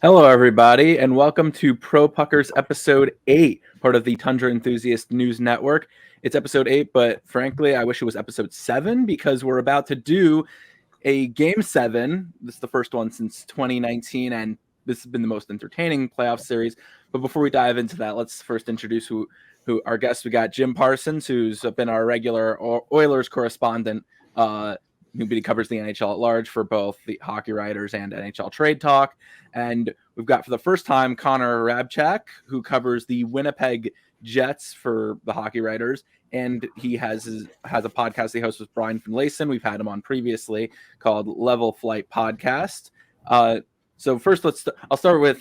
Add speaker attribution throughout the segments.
Speaker 1: Hello, everybody, and welcome to Pro Puckers episode 8, part of the Tundra Enthusiast News Network. It's episode 8, but frankly, I wish it was episode 7 because we're about to do a Game 7. This is the first one since 2019, and this has been the most entertaining playoff series. But before we dive into that, let's first introduce who our guests. We got Jim Parsons, who's been our regular Oilers correspondent, who covers the NHL at large for both the Hockey Writers and NHL Trade Talk. And we've got, for the first time, Connor Hrabchak, who covers the Winnipeg Jets for the Hockey Writers. And he has a podcast he hosts with Brian Finlayson. We've had him on previously, called Level Flight Podcast. So first, I'll start with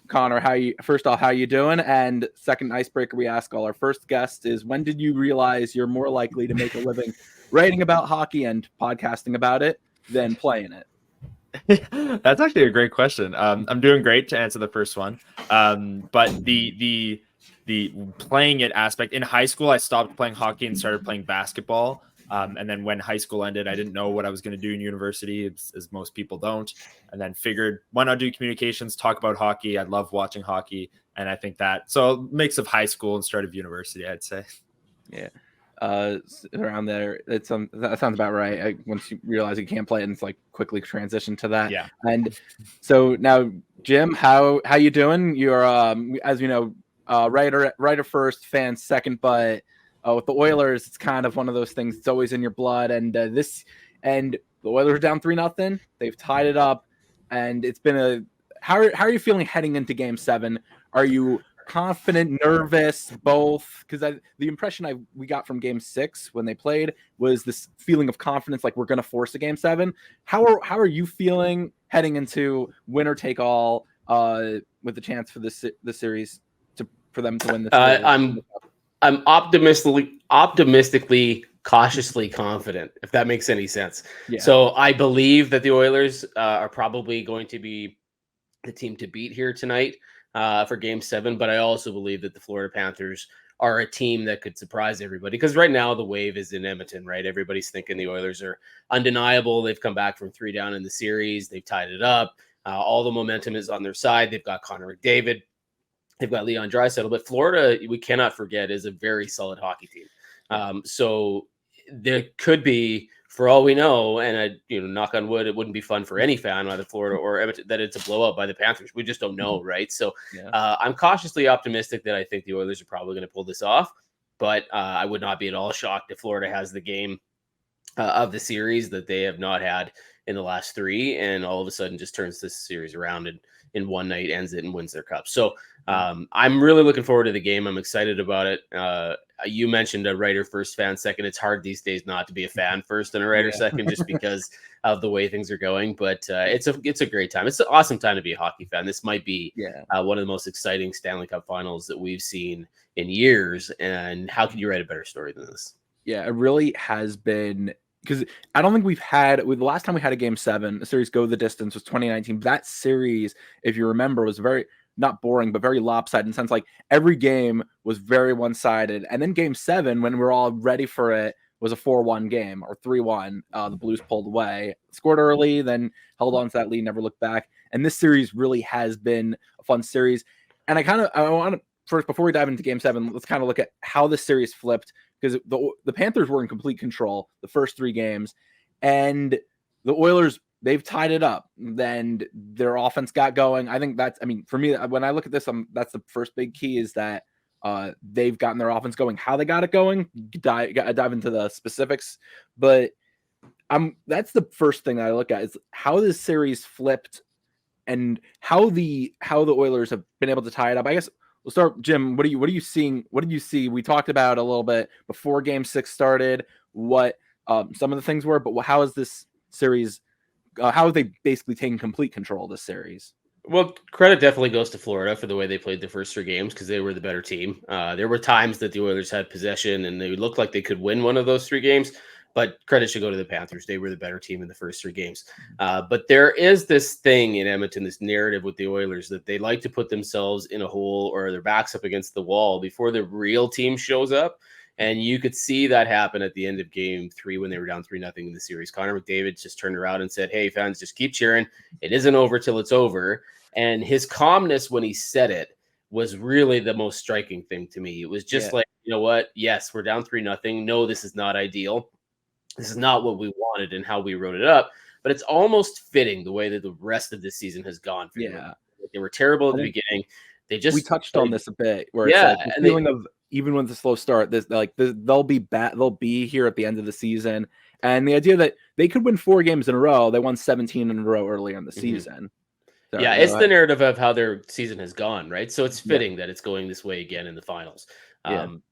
Speaker 1: Connor. How you doing? And second icebreaker we ask all our first guests is, when did you realize you're more likely to make a living writing about hockey and podcasting about it than playing it?
Speaker 2: That's actually a great question. I'm doing great to answer the first one. But the playing it aspect, in high school, I stopped playing hockey and started playing basketball. And then when high school ended, I didn't know what I was going to do in university, as most people don't. And then figured, why not do communications, talk about hockey? I love watching hockey. And I think so mix of high school and start of university, I'd say. Yeah.
Speaker 1: Around there, that sounds about right. Once you realize you can't play it, and it's like quickly transition to that.
Speaker 2: Yeah.
Speaker 1: And so now, Jim, how you doing? You're as you know, writer first, fan second, but with the Oilers, it's kind of one of those things. It's always in your blood. And the Oilers are down 3-0. They've tied it up, and it's been how are you feeling heading into Game 7? Are you confident, nervous, both? Because the impression we got from Game 6 when they played was this feeling of confidence, like we're going to force a Game 7. How are you feeling heading into winner take all with the chance for the series for them to win this?
Speaker 3: I'm optimistically cautiously confident, if that makes any sense. Yeah. So I believe that the Oilers are probably going to be the team to beat here tonight for Game 7, but I also believe that the Florida Panthers are a team that could surprise everybody, because right now the wave is in Edmonton, right? Everybody's thinking the Oilers are undeniable. They've come back from 3 down in the series. They've tied it up. All the momentum is on their side. They've got Connor McDavid. They've got Leon Draisaitl, but Florida, we cannot forget, is a very solid hockey team. So there could be, for all we know, and knock on wood, it wouldn't be fun for any fan, either Florida or Edmonton, that it's a blowout by the Panthers. We just don't know, right? So I'm cautiously optimistic that I think the Oilers are probably going to pull this off, but I would not be at all shocked if Florida has the game of the series that they have not had in the last 3, and all of a sudden just turns this series around and in one night ends it and wins their cup. So I'm really looking forward to the game. I'm excited about it. You mentioned a writer first, fan second. It's hard these days not to be a fan first and a writer second, just because of the way things are going. But it's a great time. It's an awesome time to be a hockey fan. This might be one of the most exciting Stanley Cup Finals that we've seen in years. And how can you write a better story than this?
Speaker 1: Yeah, it really has been. Because I don't think the last time we had a Game 7, a series go the distance, was 2019. That series, if you remember, was very, not boring, but very lopsided in the sense like every game was very one-sided. And then Game 7, when we were all ready for it, was a 4-1 game or 3-1. The Blues pulled away, scored early, then held on to that lead, never looked back. And this series really has been a fun series. And I want to, first, before we dive into Game 7, let's kind of look at how this series flipped. Because the Panthers were in complete control the first 3 games, and the Oilers, they've tied it up. Then their offense got going. I think for me, when I look at this, that's the first big key, is that they've gotten their offense going. How they got it going, dive into the specifics, but that's the first thing that I look at, is how this series flipped and how the Oilers have been able to tie it up. I guess we'll start, Jim. What are you seeing? What did you see? We talked about a little bit before Game 6 started what some of the things were, but how is this series? How have they basically taken complete control of this series?
Speaker 3: Well, credit definitely goes to Florida for the way they played the first 3 games, because they were the better team. There were times that the Oilers had possession and they looked like they could win one of those 3 games, but credit should go to the Panthers. They were the better team in the first 3 games. But there is this thing in Edmonton, this narrative with the Oilers, that they like to put themselves in a hole or their backs up against the wall before the real team shows up. And you could see that happen at the end of game 3 when they were down 3-0 in the series. Connor McDavid just turned around and said, "Hey, fans, just keep cheering. It isn't over till it's over." And his calmness when he said it was really the most striking thing to me. It was just like, you know what? Yes, we're down 3-0. No, this is not ideal. This is not what we wanted and how we wrote it up. But it's almost fitting the way that the rest of this season has gone for them. They were terrible at the beginning. We
Speaker 1: touched on this a bit, where it's like the feeling of, even with the slow start, they'll be here at the end of the season, and the idea that they could win 4 games in a row. They won 17 in a row earlier in the season. So,
Speaker 3: it's the narrative of how their season has gone, right? So it's fitting that it's going this way again in the finals.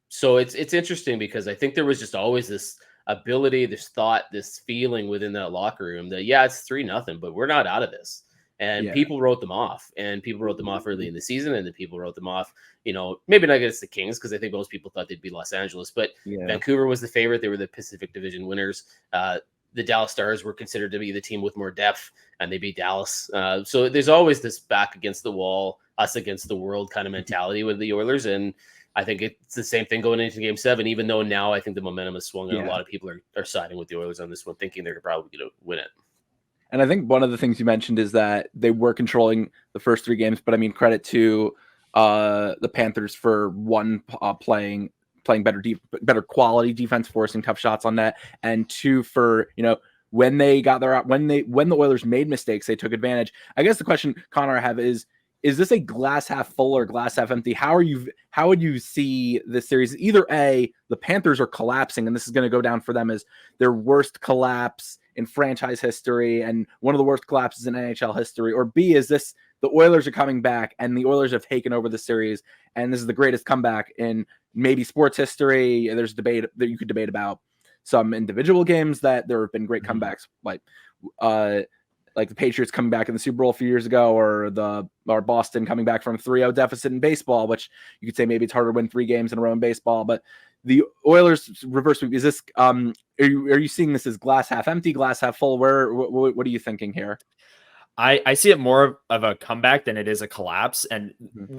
Speaker 3: So it's interesting because I think there was just always this ability, this thought, this feeling within that locker room that it's 3-0, but we're not out of this. And people wrote them off, early in the season, and then people wrote them off, maybe not against the Kings, because I think most people thought they'd be Los Angeles, but Vancouver was the favorite. They were the Pacific Division winners. The Dallas Stars were considered to be the team with more depth, and they beat Dallas. So there's always this back against the wall, us against the world kind of mentality with the Oilers. And I think it's the same thing going into game 7, even though now I think the momentum has swung and a lot of people are siding with the Oilers on this one, thinking they're probably going to win it.
Speaker 1: And I think one of the things you mentioned is that they were controlling the first 3 games, but I mean, credit to the Panthers for playing better quality defense, forcing tough shots on net, and 2 for when the Oilers made mistakes, they took advantage. I guess the question, Connor, I have is this a glass half full or glass half empty? How would you see this series? Either A, the Panthers are collapsing, and this is going to go down for them as their worst collapse in franchise history and one of the worst collapses in NHL history, or B, is this the Oilers are coming back and the Oilers have taken over the series and this is the greatest comeback in maybe sports history? There's debate that you could debate about some individual games that there have been great comebacks, like the Patriots coming back in the Super Bowl a few years ago, or Boston coming back from a 3-0 deficit in baseball, which you could say maybe it's harder to win 3 games in a row in baseball. But the Oilers reverse sweep, is this are you seeing this as glass half empty, glass half full? What are you thinking here?
Speaker 2: I see it more of a comeback than it is a collapse. And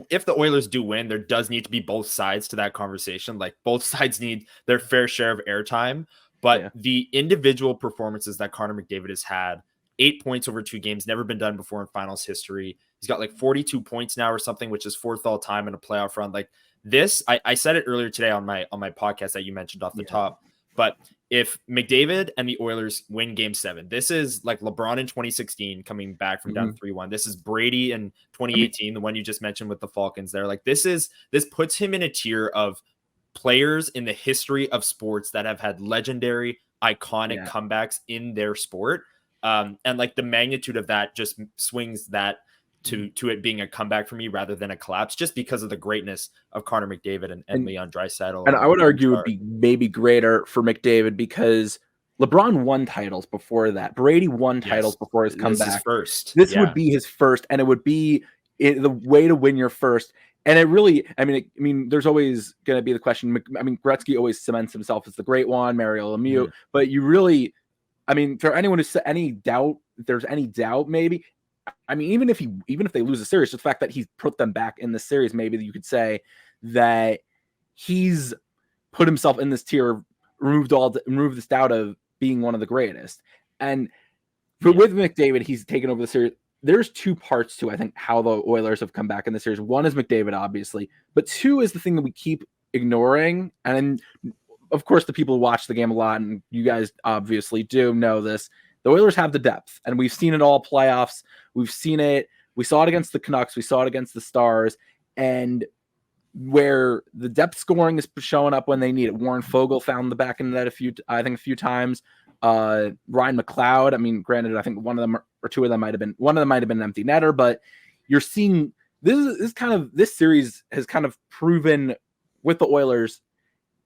Speaker 2: if the Oilers do win, there does need to be both sides to that conversation. Like, both sides need their fair share of airtime. But the individual performances that Connor McDavid has had, 8 points over 2 games, never been done before in finals history. He's got like 42 points now or something, which is 4th all time in a playoff run. Like this, I said it earlier today on my podcast that you mentioned off the top. But if McDavid and the Oilers win game 7, this is like LeBron in 2016 coming back from down 3-1. This is Brady in 2018, the one you just mentioned with the Falcons there. Like this puts him in a tier of players in the history of sports that have had legendary, iconic comebacks in their sport. And like the magnitude of that just swings that to it being a comeback for me rather than a collapse, just because of the greatness of Connor McDavid and Leon Draisaitl.
Speaker 1: And I would argue it would be maybe greater for McDavid because LeBron won titles before that. Brady won titles before his comeback. This would be his first, and it would be the way to win your first. And it really, I mean, there's always going to be the question. I mean, Gretzky always cements himself as the great one, Mario Lemieux, but you really, I mean, for anyone who's any doubt, if there's any doubt, maybe, I mean, even if they lose the series, the fact that he's put them back in the series, maybe you could say that he's put himself in this tier, removed this doubt of being one of the greatest. And with McDavid, he's taken over the series. There's 2 parts to, I think, how the Oilers have come back in the series. One is McDavid, obviously, but 2 is the thing that we keep ignoring. And of course, the people who watch the game a lot, and you guys obviously do know this, the Oilers have the depth, and we've seen it all playoffs. We've seen it. We saw it against the Canucks. We saw it against the Stars, and where the depth scoring is showing up when they need it. Warren Fogle found the back end of that a few times. Ryan McLeod. I mean, granted, I think one of them or 2 of them might have been an empty netter, but you're seeing this series has kind of proven with the Oilers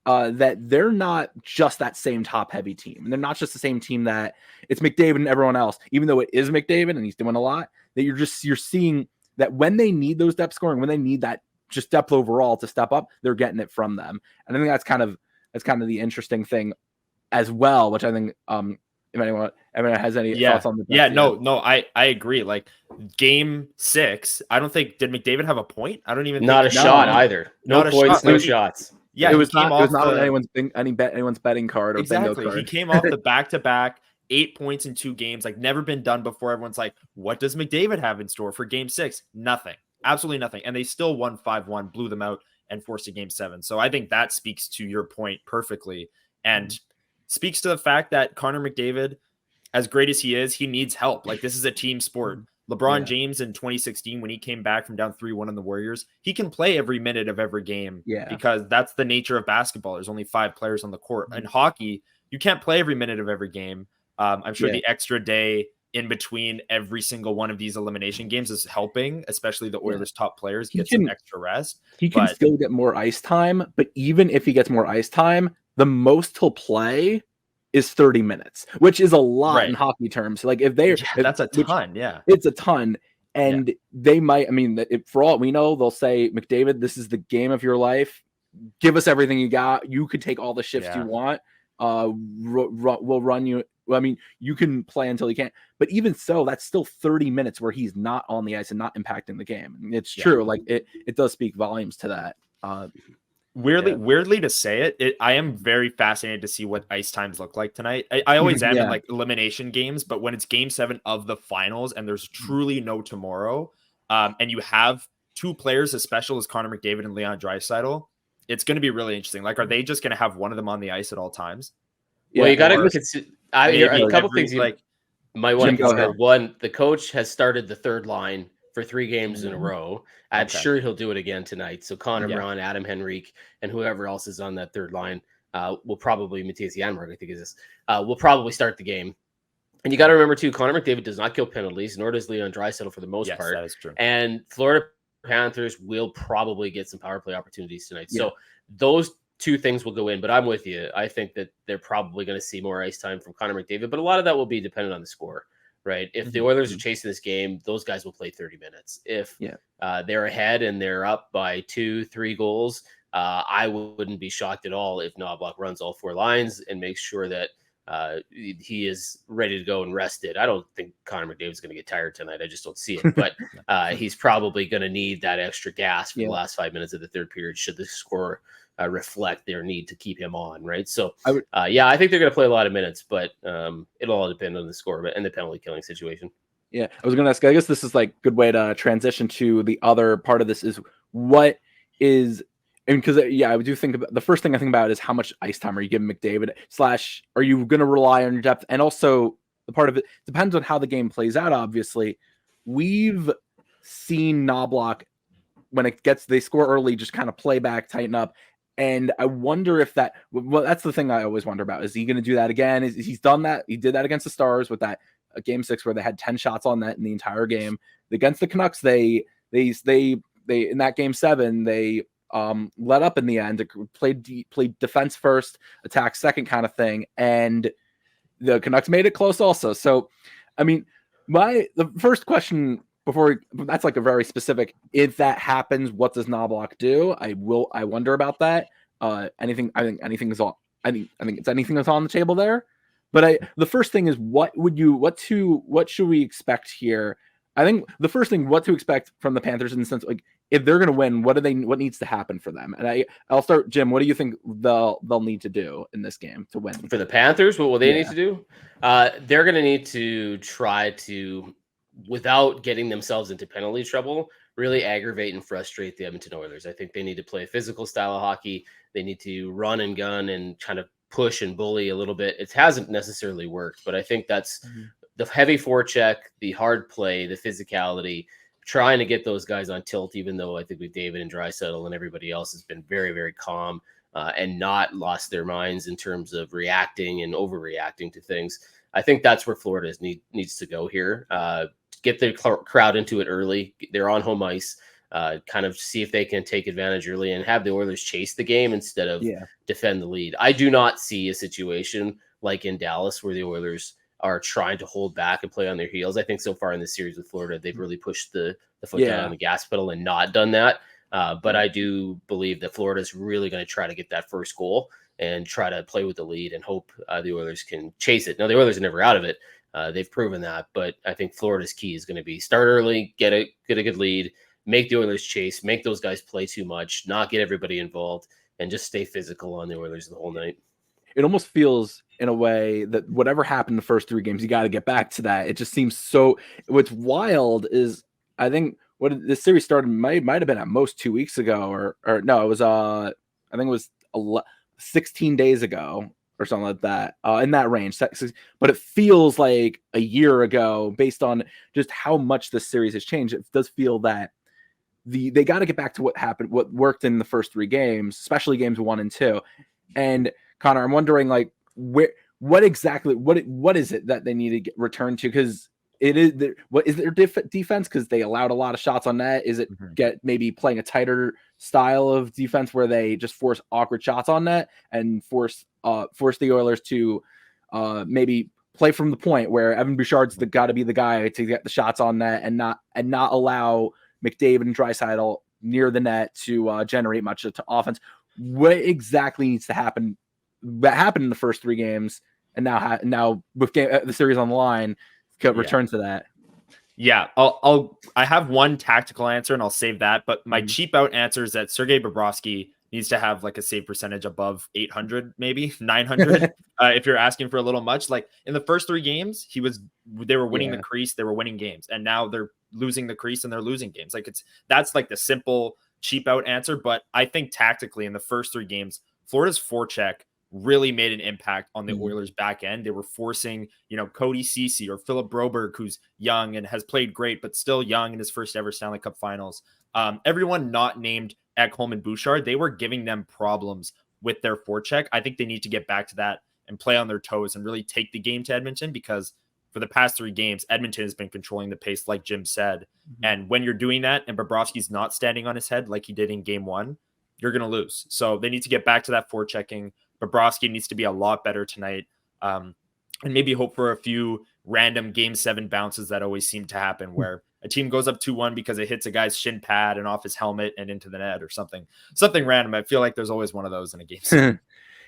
Speaker 1: that they're not just that same top-heavy team. And they're not just the same team that it's McDavid and everyone else, even though it is McDavid and he's doing a lot, that you're seeing that when they need those depth scoring, when they need that just depth overall to step up, they're getting it from them. And I think that's kind of the interesting thing as well, which I think if anyone has any thoughts on the
Speaker 2: No, I agree. Like game 6, I don't think, did McDavid have a point? I don't even
Speaker 3: not a shot either. No points, no shots.
Speaker 2: Yeah,
Speaker 1: it
Speaker 2: he
Speaker 1: was
Speaker 2: came
Speaker 1: not. It was
Speaker 2: off
Speaker 1: not on
Speaker 2: the
Speaker 1: anyone's betting card or bingo
Speaker 2: exactly. He
Speaker 1: card.
Speaker 2: came off the back-to-back 8 points in 2 games, like never been done before. Everyone's like, what does McDavid have in store for game 6? Nothing. Absolutely nothing. And they still won 5-1, blew them out, and forced a game 7. So I think that speaks to your point perfectly and speaks to the fact that Connor McDavid, as great as he is, he needs help. Like, this is a team sport. LeBron James in 2016, when he came back from down 3-1 on the Warriors, he can play every minute of every game because that's the nature of basketball. There's only 5 players on the court. In hockey, you can't play every minute of every game. I'm sure the extra day in between every single one of these elimination games is helping, especially the Oilers' top players get some extra rest.
Speaker 1: He can still get more ice time, but even if he gets more ice time, the most he'll play is 30 minutes, which is a lot in hockey terms. Like
Speaker 2: that's a ton.
Speaker 1: It's a ton. And they might, I mean, for all we know, they'll say, McDavid, this is the game of your life. Give us everything you got. You could take all the shifts you want. We'll run you. I mean, you can play until you can't, but even so, that's still 30 minutes where he's not on the ice and not impacting the game. And it's true. Like it does speak volumes to that.
Speaker 2: Weirdly to say it, I am very fascinated to see what ice times look like tonight. I always am in like elimination games, but when it's game 7 of the finals and there's truly no tomorrow, and you have 2 players as special as Connor McDavid and Leon Draisaitl, it's going to be really interesting. Like, are they just going to have one of them on the ice at all times?
Speaker 3: Well, you got to look at a couple things you might want to consider. One, the coach has started the third line for 3 games in a row. I'm sure he'll do it again tonight. So Connor Brown, Adam Henrique, and whoever else is on that third line will probably, Matthias Janmark, I think is this, will probably start the game. And you got to remember, too, Connor McDavid does not kill penalties, nor does Leon Draisaitl for the most part.
Speaker 2: That is true.
Speaker 3: And Florida Panthers will probably get some power play opportunities tonight. So those 2 things will go in, but I'm with you. I think that they're probably going to see more ice time from Connor McDavid, but a lot of that will be dependent on the score, right? If the Oilers are chasing this game, those guys will play 30 minutes. If they're ahead and they're up by 2-3 goals, I wouldn't be shocked at all if Knoblauch runs all 4 lines and makes sure that he is ready to go and rested. I don't think Connor McDavid's going to get tired tonight. I just don't see it, but he's probably going to need that extra gas for the last 5 minutes of the third period should the score reflect their need to keep him on, right? So, I think they're going to play a lot of minutes, but it'll all depend on the score and the penalty killing situation.
Speaker 1: Yeah, I was going to ask, I guess this is like a good way to transition to the other part of this is what is, and because, I do think about, the first thing I think about is how much ice time are you giving McDavid / are you going to rely on your depth? And also the part of it depends on how the game plays out. Obviously, we've seen Knoblauch when they score early, just kind of play back, tighten up. And I wonder if that's the thing I always wonder about. Is he going to do that again? He's done that. He did that against the Stars with that game 6 where they had 10 shots on net in the entire game. Against the Canucks, they in that game 7, they let up in the end, played defense first, attack second kind of thing. And the Canucks made it close also. So, I mean, the first question that's like a very specific, if that happens, what does Knoblauch do? I wonder about that. I think anything that's on the table there. But the first thing is, what should we expect here? I think the first thing, what to expect from the Panthers in the sense, like, if they're going to win, what needs to happen for them? And I'll start, Jim. What do you think they'll need to do in this game to win?
Speaker 3: For the Panthers, what will they need to do? They're going to need to try to, without getting themselves into penalty trouble, really aggravate and frustrate the Edmonton Oilers. I think they need to play a physical style of hockey. They need to run and gun and kind of push and bully a little bit. It hasn't necessarily worked, but I think that's the heavy forecheck, the hard play, the physicality, trying to get those guys on tilt, even though I think with David and Draisaitl and everybody else has been very, very calm and not lost their minds in terms of reacting and overreacting to things. I think that's where Florida needs to go here. Get the crowd into it early. They're on home ice. Kind of see if they can take advantage early and have the Oilers chase the game instead of defend the lead. I do not see a situation like in Dallas where the Oilers are trying to hold back and play on their heels. I think so far in this series with Florida, they've really pushed the foot down on the gas pedal and not done that. But I do believe that Florida is really going to try to get that first goal and try to play with the lead and hope the Oilers can chase it. Now, the Oilers are never out of it. They've proven that, but I think Florida's key is going to be start early, get a good lead, make the Oilers chase, make those guys play too much, not get everybody involved, and just stay physical on the Oilers the whole night.
Speaker 1: It almost feels in a way that whatever happened the first 3 games, you got to get back to that. It just seems so. What's wild is I think what this series started might have been at most 2 weeks ago, or no, it was I think it was 16 days ago or something like that, in that range. But it feels like a year ago based on just how much this series has changed. It does feel that they got to get back to what happened, what worked in the first 3 games, especially games 1 and 2. And Connor, I'm wondering, like, what exactly is it that they need to get returned to? Because it is what is their defense? Because they allowed a lot of shots on net. Is it get maybe playing a tighter style of defense where they just force awkward shots on net and force the Oilers to maybe play from the point where Evan Bouchard's got to be the guy to get the shots on net and not allow McDavid and Draisaitl near the net to generate much to offense. What exactly needs to happen? That happened in the first 3 games, and now with the series on the line, could return to that.
Speaker 2: Yeah, I have one tactical answer, and I'll save that. But my cheap out answer is that Sergei Bobrovsky needs to have like a save percentage above 800, maybe 900. If you're asking for a little much, like in the first 3 games, they were winning the crease, they were winning games, and now they're losing the crease and they're losing games. Like that's like the simple cheap out answer. But I think tactically in the first 3 games, Florida's forecheck really made an impact on the Oilers back end. They were forcing, Cody Ceci or Philip Broberg, who's young and has played great, but still young in his first ever Stanley Cup Finals. Everyone not named Ekholm and Bouchard, they were giving them problems with their forecheck. I think they need to get back to that and play on their toes and really take the game to Edmonton, because for the past 3 games, Edmonton has been controlling the pace, like Jim said. And when you're doing that and Bobrovsky's not standing on his head like he did in game 1, you're going to lose. So they need to get back to that forechecking. Bobrovsky needs to be a lot better tonight, and maybe hope for a few random game 7 bounces that always seem to happen where a team goes up 2-1 because it hits a guy's shin pad and off his helmet and into the net or something random. I feel like there's always one of those in a game 7.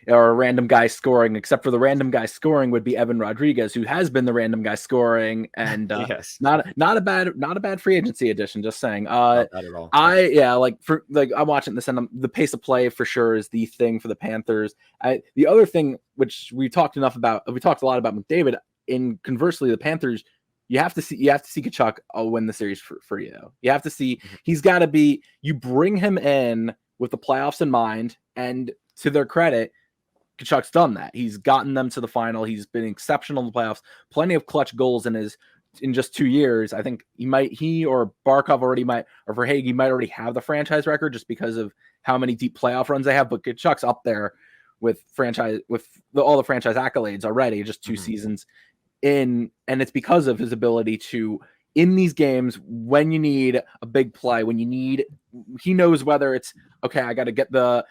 Speaker 1: Or a random guy scoring, except for the random guy scoring would be Evan Rodriguez, who has been the random guy scoring, and
Speaker 2: yes.
Speaker 1: not a bad free agency addition. Just saying.
Speaker 2: Not at all.
Speaker 1: I'm watching this, and the pace of play for sure is the thing for the Panthers. The other thing, which we talked a lot about McDavid. In conversely, the Panthers, you have to see Tkachuk win the series for you. You have to see he's got to be. You bring him in with the playoffs in mind, and to their credit, Tkachuk's done that. He's gotten them to the final. He's been exceptional in the playoffs. Plenty of clutch goals in just 2 years. I think he or Barkov or Verhaeghe might already have the franchise record just because of how many deep playoff runs they have. But Tkachuk's up there with all the franchise accolades already, just 2 seasons in, and it's because of his ability to, in these games, when you need a big play, he knows whether it's okay. I got to get the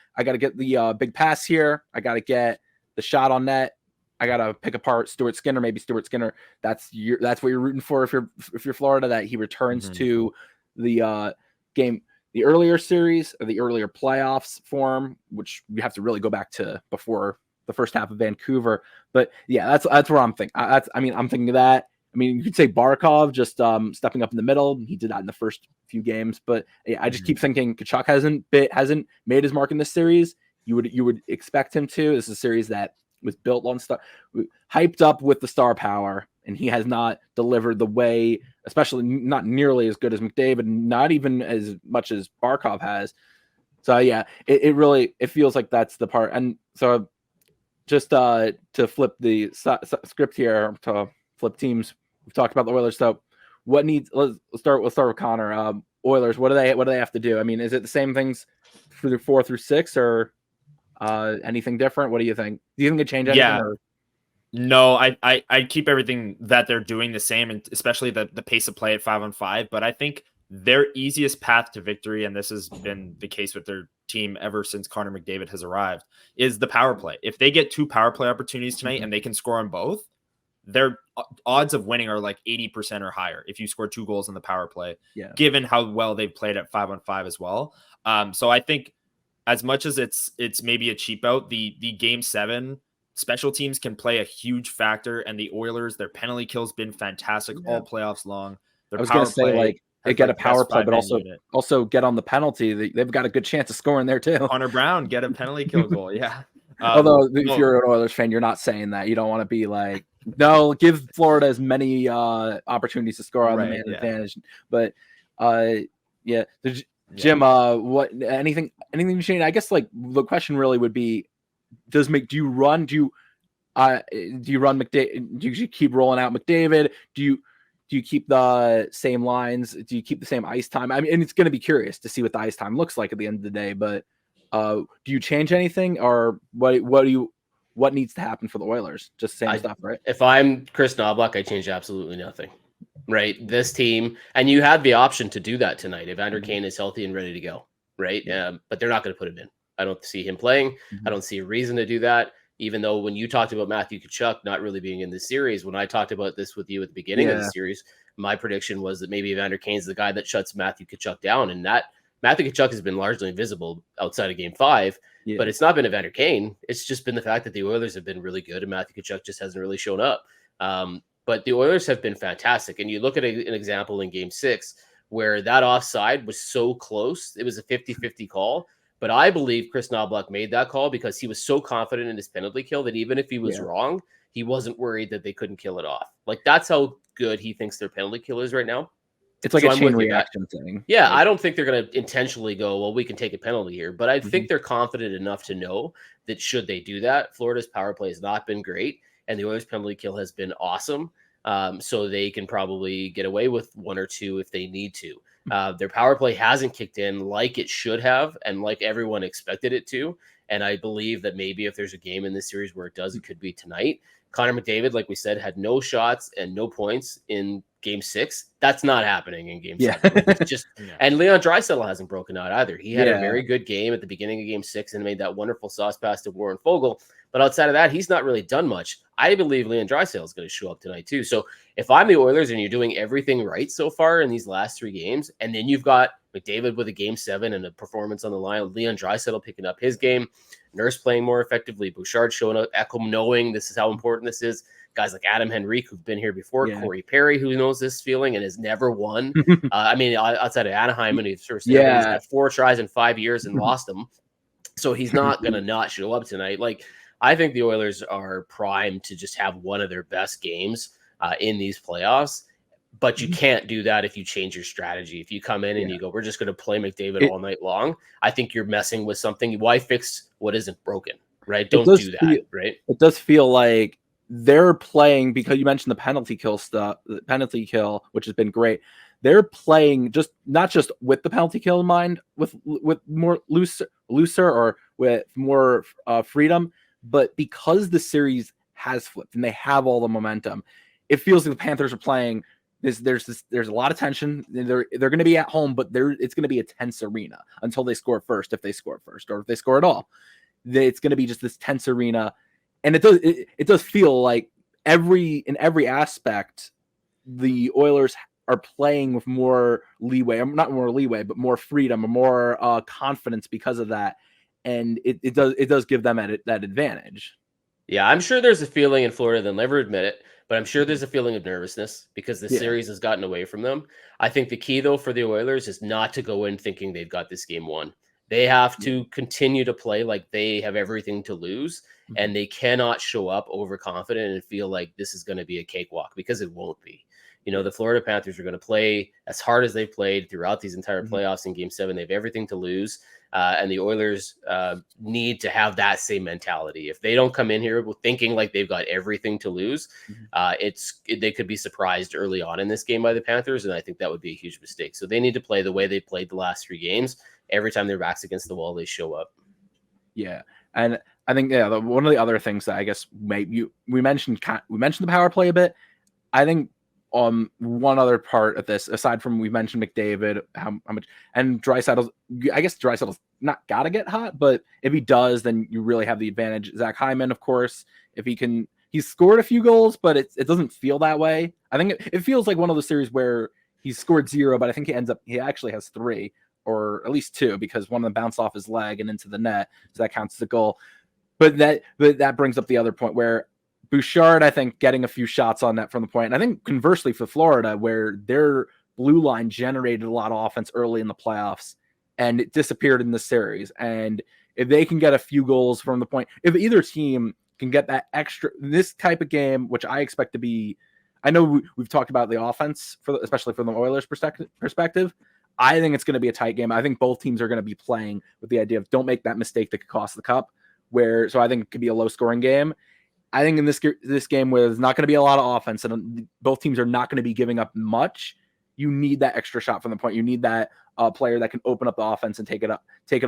Speaker 1: big pass here. I got to get the shot on net. I got to pick apart Stuart Skinner. Maybe Stuart Skinner. That's what you're rooting for if you're Florida, that he returns to the game, the earlier series or the earlier playoffs form, which we have to really go back to before the first half of Vancouver. But yeah, that's where I'm thinking. I'm thinking of that. I mean, you could say Barkov just stepping up in the middle. He did that in the first few games, but yeah, I just keep thinking Tkachuk hasn't made his mark in this series. You would expect him to. This is a series that was built on hyped up with the star power, and he has not delivered the way, especially not nearly as good as McDavid, not even as much as Barkov has. So yeah, it really feels like that's the part. And so just to flip the script here, to flip teams. We've talked about the Oilers. So let's start with Connor. Oilers, what do they have to do? I mean, is it the same things through 4 through 6 or anything different? What do you think? Do you think it changed anything?
Speaker 2: Yeah. No, I keep everything that they're doing the same, and especially the pace of play at 5-on-5. But I think their easiest path to victory, and this has been the case with their team ever since Connor McDavid has arrived, is the power play. If they get 2 power play opportunities tonight and they can score on both, their odds of winning are like 80% or higher if you score 2 goals in the power play, given how well they've played at 5-on-5 as well. So I think as much as it's maybe a cheap out, the game 7 special teams can play a huge factor, and the Oilers, their penalty kill's been fantastic all playoffs long.
Speaker 1: I was going to say, like, get a power play, but also get on the penalty. They've got a good chance of scoring there too.
Speaker 2: Connor Brown get a penalty kill goal. Yeah.
Speaker 1: Although if you're an Oilers fan, you're not saying that. You don't want to be like, no, give Florida as many opportunities to score on the man advantage. But Jim, what anything to change? I guess like the question really would be, do you run McDavid? Do you keep rolling out McDavid? Do you keep the same lines? Do you keep the same ice time? I mean, and it's going to be curious to see what the ice time looks like at the end of the day, but do you change anything, or what needs to happen for the Oilers? Just same stuff, right?
Speaker 3: If I'm Chris Knoblauch, I change absolutely nothing. Right, this team, and you had the option to do that tonight. Evander Kane is healthy and ready to go, right? But they're not going to put him in. I don't see him playing. I don't see a reason to do that. Even though when you talked about Matthew Tkachuk not really being in the series, when I talked about this with you at the beginning of the series, my prediction was that maybe Evander Kane's the guy that shuts Matthew Tkachuk down, and that Matthew Tkachuk has been largely invisible outside of Game 5, but it's not been Evander Kane. It's just been the fact that the Oilers have been really good, and Matthew Tkachuk just hasn't really shown up. But the Oilers have been fantastic, and you look at an example in Game 6 where that offside was so close. It was a 50-50 call, but I believe Chris Knoblauch made that call because he was so confident in his penalty kill that even if he was wrong, he wasn't worried that they couldn't kill it off. Like, that's how good he thinks their penalty kill is right now.
Speaker 1: It's like a chain reaction thing.
Speaker 3: Yeah, I don't think they're going to intentionally go, well, we can take a penalty here. But I think they're confident enough to know that should they do that, Florida's power play has not been great, and the Oilers' penalty kill has been awesome. So they can probably get away with one or two if they need to. Their power play hasn't kicked in like it should have and like everyone expected it to. And I believe that maybe if there's a game in this series where it does, it could be tonight. Connor McDavid, like we said, had no shots and no points in Game 6. That's not happening in Game 7. And Leon Draisaitl hasn't broken out either. He had a very good game at the beginning of Game 6 and made that wonderful sauce pass to Warren Fogle. But outside of that, he's not really done much. I believe Leon Draisaitl is going to show up tonight too. So if I'm the Oilers and you're doing everything right so far in these last 3 games, and then you've got McDavid with a Game 7 and a performance on the line, Leon Draisaitl picking up his game, Nurse playing more effectively, Bouchard showing up, Ekholm knowing this is how important this is, guys like Adam Henrique who've been here before, Corey Perry who knows this feeling and has never won. I mean, outside of Anaheim, and he's got 4 tries in 5 years and lost them. So he's not going to not show up tonight. Like, I think the Oilers are primed to just have one of their best games in these playoffs. But you can't do that if you change your strategy. If you come in and you go, we're just going to play McDavid all night long, I think you're messing with something. Why fix what isn't broken, right? Don't do that, right?
Speaker 1: It does feel like they're playing, because you mentioned the penalty kill, which has been great. They're playing just not just with the penalty kill in mind, with more looser or with more freedom, but because the series has flipped and they have all the momentum, it feels like the Panthers are playing. There's a lot of tension. They're going to be at home, but it's going to be a tense arena until they score first, if they score first, or if they score at all. It's going to be just this tense arena, and it does feel like in every aspect, the Oilers are playing with more leeway. Not more leeway, but more freedom, or more confidence because of that, and it does give them that advantage.
Speaker 3: Yeah, I'm sure there's a feeling in Florida, they'll never admit it, but I'm sure there's a feeling of nervousness because the series has gotten away from them. I think the key, though, for the Oilers is not to go in thinking they've got this game won. They have to continue to play like they have everything to lose, and they cannot show up overconfident and feel like this is going to be a cakewalk, because it won't be. You know, the Florida Panthers are going to play as hard as they've played throughout these entire playoffs. In Game 7, they have everything to lose. And the Oilers need to have that same mentality. If they don't come in here thinking like they've got everything to lose, they could be surprised early on in this game by the Panthers, and I think that would be a huge mistake. So they need to play the way they played the last 3 games. Every time their back's against the wall, they show up.
Speaker 1: Yeah, and I think one of the other things that I guess we mentioned the power play a bit. I think one other part of this, aside from we mentioned McDavid, how much, and Draisaitl's, I guess Draisaitl's not gotta get hot, but if he does, then you really have the advantage. Zach Hyman, of course, if he's scored a few goals, but it doesn't feel that way. I think it feels like one of the series where he's scored 0, but I think he actually has 3, or at least 2, because one of them bounced off his leg and into the net, so that counts as a goal. But that brings up the other point where Bouchard, I think, getting a few shots on net from the point. And I think conversely for Florida, where they're blue line generated a lot of offense early in the playoffs, and it disappeared in the series. And if they can get a few goals from the point, if either team can get that extra, this type of game, which I expect to be, I know we've talked about the offense, especially from the Oilers' perspective. I think it's going to be a tight game. I think both teams are going to be playing with the idea of don't make that mistake that could cost the cup. So I think it could be a low-scoring game. I think in this game where there's not going to be a lot of offense and both teams are not going to be giving up much, you need that extra shot from the point. You need that player that can open up the offense and take it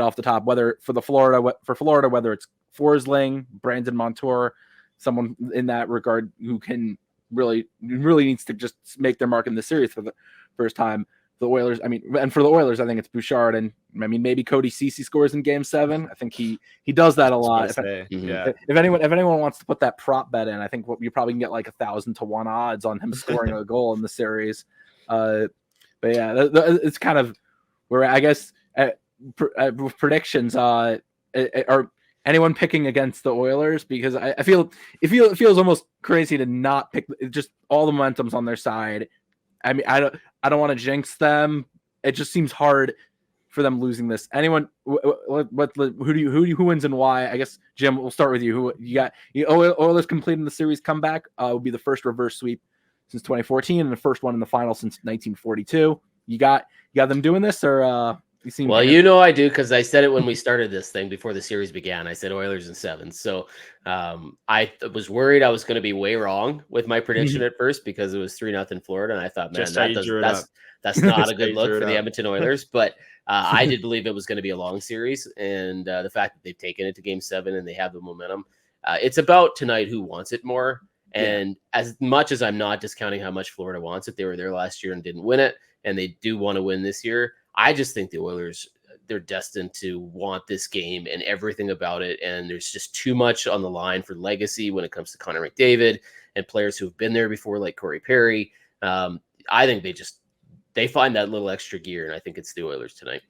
Speaker 1: off the top. Whether for Florida, whether it's Forsling, Brandon Montour, someone in that regard who can really needs to just make their mark in the series for the first time. The Oilers, and for the Oilers, I think it's Bouchard, and maybe Cody Ceci scores in Game 7. I think he does that a lot. If anyone wants to put that prop bet in, I think you probably can get like 1,000-1 odds on him scoring a goal in the series. But yeah, it's kind of where I guess predictions are anyone picking against the Oilers, because I feel it feels almost crazy to not pick. Just all the momentum's on their side. I don't want to jinx them. It just seems hard for them losing this. Anyone, who wins and why? I guess Jim, we'll start with you. Who you got? Oilers completing the series comeback will be the first reverse sweep since 2014 and the first one in the final since 1942. You got them doing this, or you seem?
Speaker 3: Well, I do, because I said it when we started this thing before the series began. I said Oilers in 7. So I was worried I was going to be way wrong with my prediction at first, because it was 3-0 Florida, and I thought, man, that's not a good look for the Edmonton Oilers. But I did believe it was going to be a long series, and the fact that they've taken it to Game 7 and they have the momentum, it's about tonight who wants it more. And as much as I'm not discounting how much Florida wants it, they were there last year and didn't win it, and they do want to win this year. I just think the Oilers, they're destined to want this game and everything about it. And there's just too much on the line for legacy when it comes to Connor McDavid and players who have been there before, like Corey Perry. I think they find that little extra gear, and I think it's the Oilers tonight.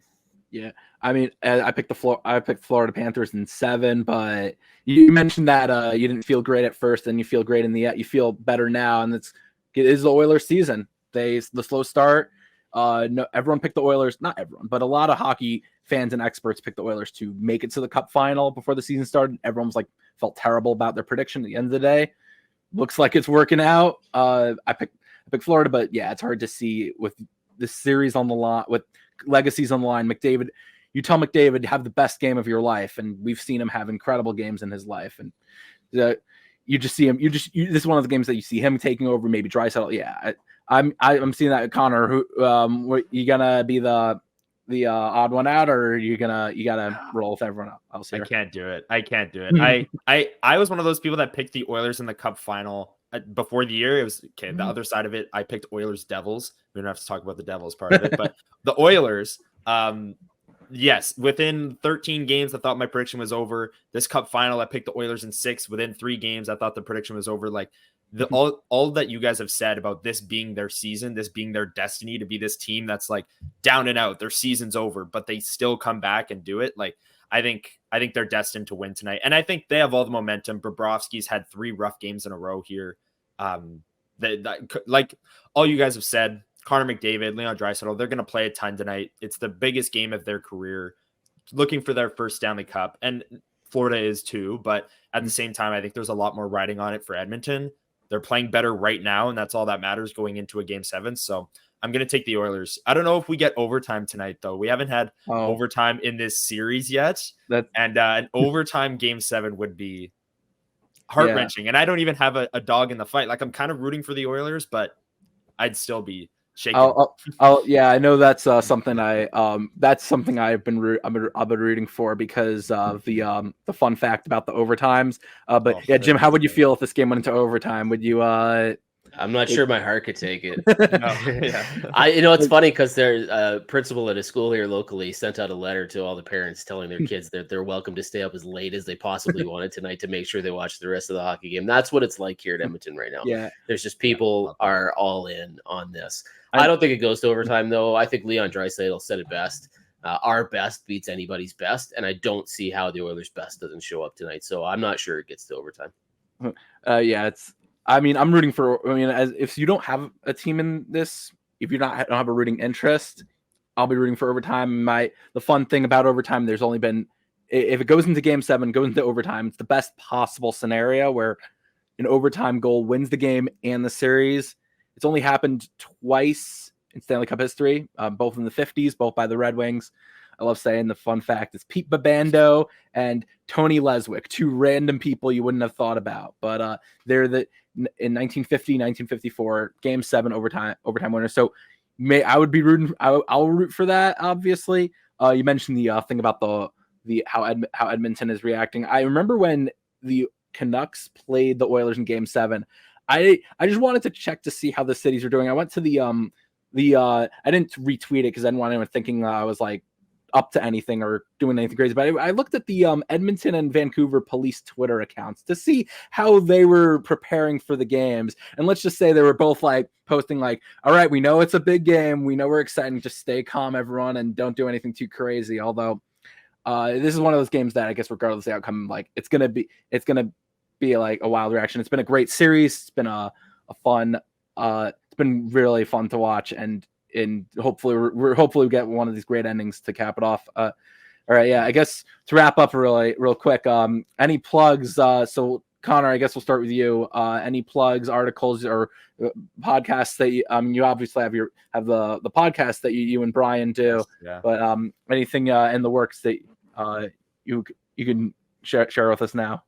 Speaker 1: Yeah, I picked Florida Panthers in 7, but you mentioned that you didn't feel great at first, and you feel great you feel better now, and it is the Oilers season. The slow start. No, everyone picked the Oilers. Not everyone, but a lot of hockey fans and experts picked the Oilers to make it to the Cup final before the season started. Everyone was felt terrible about their prediction at the end of the day. Looks like it's working out. I picked Florida, but yeah, it's hard to see with this series on the line, with legacies on the line. McDavid, you tell McDavid have the best game of your life, and we've seen him have incredible games in his life, and you just see him. This is one of the games that you see him taking over. Maybe Draisaitl. Yeah. I'm seeing that. Connor, who you gonna be the odd one out, or you gotta roll with everyone else here?
Speaker 2: I can't do it. I was one of those people that picked the Oilers in the Cup final before the year. It was okay. The other side of it, I picked Oilers Devils. We don't have to talk about the Devils part of it, but the Oilers. Yes, within 13 games, I thought my prediction was over. This Cup final, I picked the Oilers in 6. Within 3 games, I thought the prediction was over. All that you guys have said about this being their season, this being their destiny to be this team that's down and out, their season's over, but they still come back and do it. I think they're destined to win tonight, and I think they have all the momentum. Bobrovsky's had 3 rough games in a row here. Like all you guys have said, Connor McDavid, Leon Draisaitl, they're going to play a ton tonight. It's the biggest game of their career, looking for their first Stanley Cup, and Florida is too. But at the same time, I think there's a lot more riding on it for Edmonton. They're playing better right now, and that's all that matters going into a Game 7. So I'm going to take the Oilers. I don't know if we get overtime tonight, though. We haven't had overtime in this series yet. And an overtime Game 7 would be heart-wrenching. Yeah. And I don't even have a dog in the fight. I'm kind of rooting for the Oilers, but I'd still be shaking.
Speaker 1: I know that's something I've been rooting for because of the fun fact about the overtimes. Jim, how would you feel if this game went into overtime? Would you?
Speaker 3: I'm not sure my heart could take it. It's funny because there's a principal at a school here locally sent out a letter to all the parents telling their kids that they're welcome to stay up as late as they possibly wanted tonight to make sure they watch the rest of the hockey game. That's what it's like here at Edmonton right now.
Speaker 1: Yeah,
Speaker 3: there's just people are all in on this. I don't think it goes to overtime, though. I think Leon Draisaitl said it best. Our best beats anybody's best, and I don't see how the Oilers' best doesn't show up tonight. So I'm not sure it gets to overtime.
Speaker 1: I'm rooting for. If you don't have a team in this if you don't have a rooting interest, I'll be rooting for overtime. The fun thing about overtime, there's only been, if it goes into game 7, goes into overtime, it's the best possible scenario where an overtime goal wins the game and the series. It's only happened twice in Stanley Cup history, both in the 50s, both by the Red Wings. I love saying the fun fact is Pete Babando and Tony Leswick, 2 random people you wouldn't have thought about. But they're in 1950, 1954, game 7 overtime winners. So I would be rooting. I'll root for that. Obviously, you mentioned the thing about how Edmonton is reacting. I remember when the Canucks played the Oilers in game 7. I just wanted to check to see how the cities are doing. I went to I didn't retweet it because I didn't want anyone thinking I was like up to anything or doing anything crazy. But I looked at the Edmonton and Vancouver police Twitter accounts to see how they were preparing for the games. And let's just say they were both like posting like, all right, we know it's a big game. We know we're excited. Just stay calm, everyone, and don't do anything too crazy. Although this is one of those games that I guess regardless of the outcome, like it's gonna be like a wild reaction. It's been a great series. It's been a fun. It's been really fun to watch, and hopefully we get one of these great endings to cap it off. All right, yeah. I guess to wrap up real quick. Any plugs? So Connor, I guess we'll start with you. Any plugs, articles, or podcasts that you obviously have the podcast that you and Brian do.
Speaker 2: Yeah.
Speaker 1: But anything in the works that you can share with us now?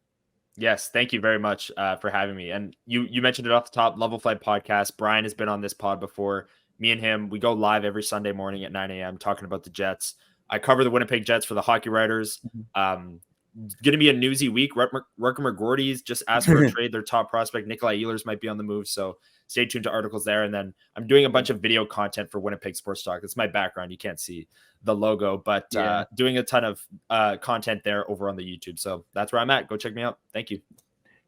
Speaker 2: Yes, thank you very much for having me. And you mentioned it off the top, Level Flight Podcast. Brian has been on this pod before. Me and him, we go live every Sunday morning at 9 a.m. talking about the Jets. I cover the Winnipeg Jets for the Hockey Writers. Going to be a newsy week. Rutger McGordy's just asked for a trade. Their top prospect, Nikolai Ehlers, might be on the move. So stay tuned to articles there. And then I'm doing a bunch of video content for Winnipeg Sports Talk. That's my background. You can't see the logo, but doing a ton of content there over on the YouTube. So that's where I'm at. Go check me out. Thank you.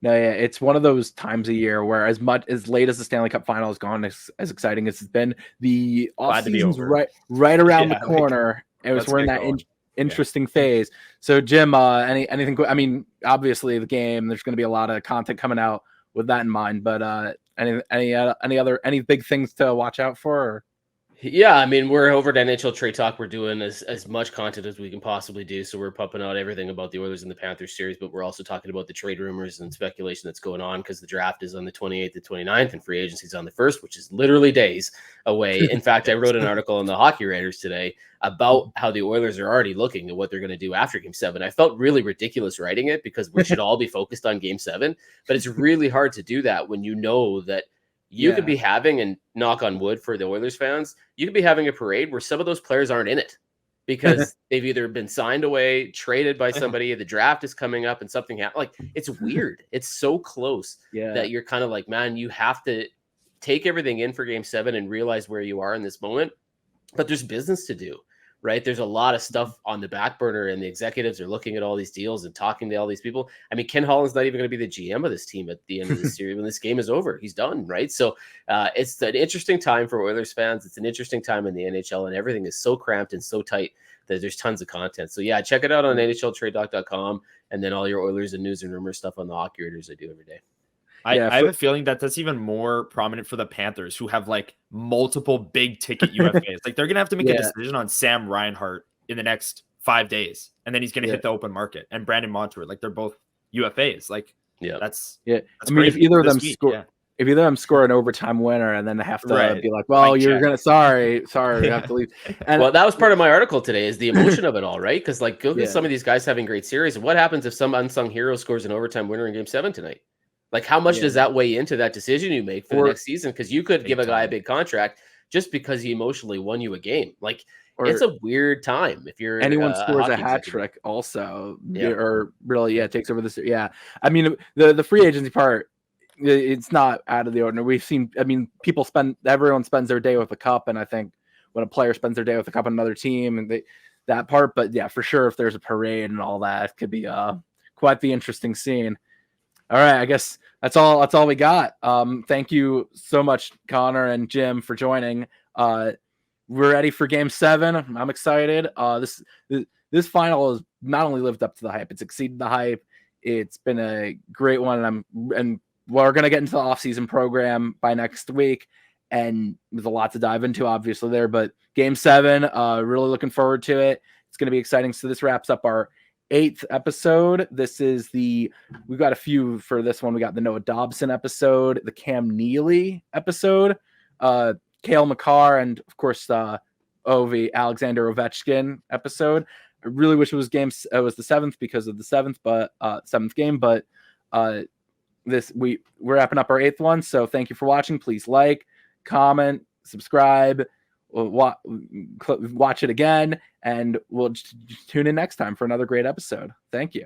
Speaker 1: No, yeah, it's one of those times a year where as late as the Stanley Cup Final has gone, as exciting as it's been, the offseason's right around the corner. We're in that interesting phase. So, Jim, anything? I mean, obviously the game. There's going to be a lot of content coming out with that in mind. But any big things to watch out for? Or?
Speaker 3: Yeah, I mean, we're over at NHL Trade Talk. We're doing as much content as we can possibly do. So we're pumping out everything about the Oilers and the Panthers series, but we're also talking about the trade rumors and speculation that's going on because the draft is on the 28th to 29th and free agency is on the 1st, which is literally days away. In fact, I wrote an article in the Hockey Writers today about how the Oilers are already looking at what they're going to do after Game 7. I felt really ridiculous writing it because we should all be focused on Game 7, but it's really hard to do that when you know that you could be having, and knock on wood for the Oilers fans, you could be having a parade where some of those players aren't in it because they've either been signed away, traded by somebody, the draft is coming up and something happened. Like, it's weird. It's so close that you're kind of like, man, you have to take everything in for Game 7 and realize where you are in this moment. But there's business to do, right? There's a lot of stuff on the back burner, and the executives are looking at all these deals and talking to all these people. I mean, Ken Holland's not even going to be the GM of this team at the end of the series when this game is over. He's done, right? So it's an interesting time for Oilers fans. It's an interesting time in the NHL, and everything is so cramped and so tight that there's tons of content. So yeah, check it out on NHLTradeDoc.com, and then all your Oilers and news and rumors stuff on the Hockey Writers I do every day.
Speaker 2: I have a feeling that's even more prominent for the Panthers, who have like multiple big ticket UFAs. Like they're going to have to make a decision on Sam Reinhart in the next 5 days, and then he's going to hit the open market. And Brandon Montour, like they're both UFAs. Like that's I
Speaker 1: mean, if either of them score an overtime winner, and then they have to be like, well, you're going to sorry, we have to leave. And
Speaker 3: well, that was part of my article today, is the emotion of it all, right? Because like, look at some of these guys having great series. What happens if some unsung hero scores an overtime winner in Game 7 tonight? Like, how much does that weigh into that decision you make for the next season? Because you could give a guy a big contract just because he emotionally won you a game. Like, it's a weird time if you're
Speaker 1: anyone scores a hat trick also, or really, takes over this. Yeah, I mean, the free agency part, it's not out of the ordinary. We've seen, I mean, everyone spends their day with the cup, and I think when a player spends their day with the cup on another team, and that part, but yeah, for sure, if there's a parade and all that, it could be quite the interesting scene. All right, I guess that's all we got. Thank you so much, Connor and Jim, for joining. We're ready for Game 7. I'm excited. This final has not only lived up to the hype, it's exceeded the hype. It's been a great one, and we're gonna get into the off-season program by next week. and there's a lot to dive into, obviously, there. But Game 7, really looking forward to it. It's going to be exciting. So this wraps up our 8th episode. We've got a few for this one. We got the Noah Dobson episode, the Cam Neely episode, Cale Makar, and of course the Alexander Ovechkin episode. I really wish it was the 7th because of the 7th game, but we're wrapping up our 8th one. So thank you for watching. Please like, comment, subscribe, watch it again, and we'll tune in next time for another great episode. Thank you.